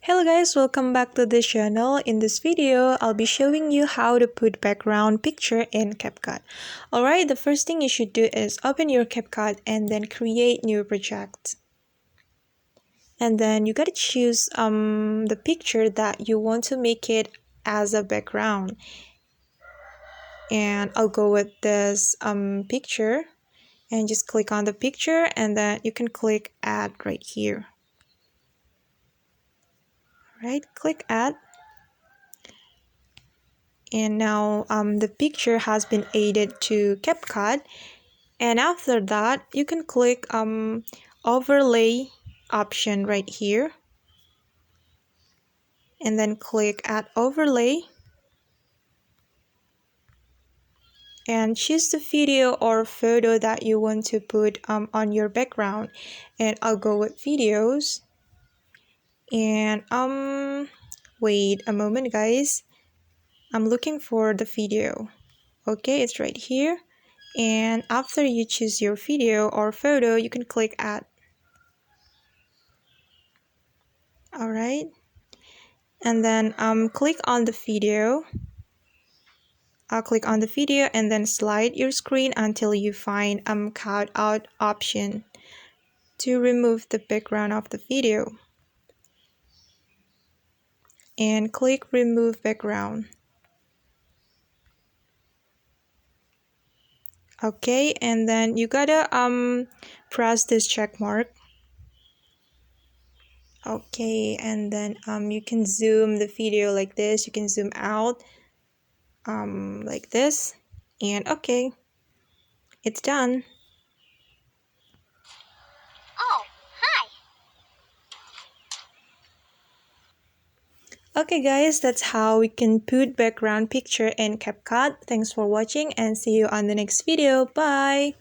Hello guys, welcome back to this channel. In this video, I'll be showing you how to put background picture in Capcut. Alright, the first thing you should do is open your Capcut and then create new project. And then you gotta choose the picture that you want to make it as a background. And I'll go with this picture and just click on the picture and then you can click add right here. Right, click add. And now the picture has been added to Capcut, and after that you can click overlay option right here and then click add overlay and choose the video or photo that you want to put on your background. And I'll go with videos. And wait a moment guys, I'm looking for the video. Okay, it's right here. And after you choose your video or photo, you can click add. Alright, and then click on the video. I'll click on the video and then slide your screen until you find cut out option to remove the background of the video. And click remove background. Okay, and then you gotta press this check mark. Okay, and then you can zoom the video like this. You can zoom out like this, and okay, it's done. Oh, hi. Okay guys, that's how we can put background picture in CapCut. Thanks for watching and see you on the next video. Bye.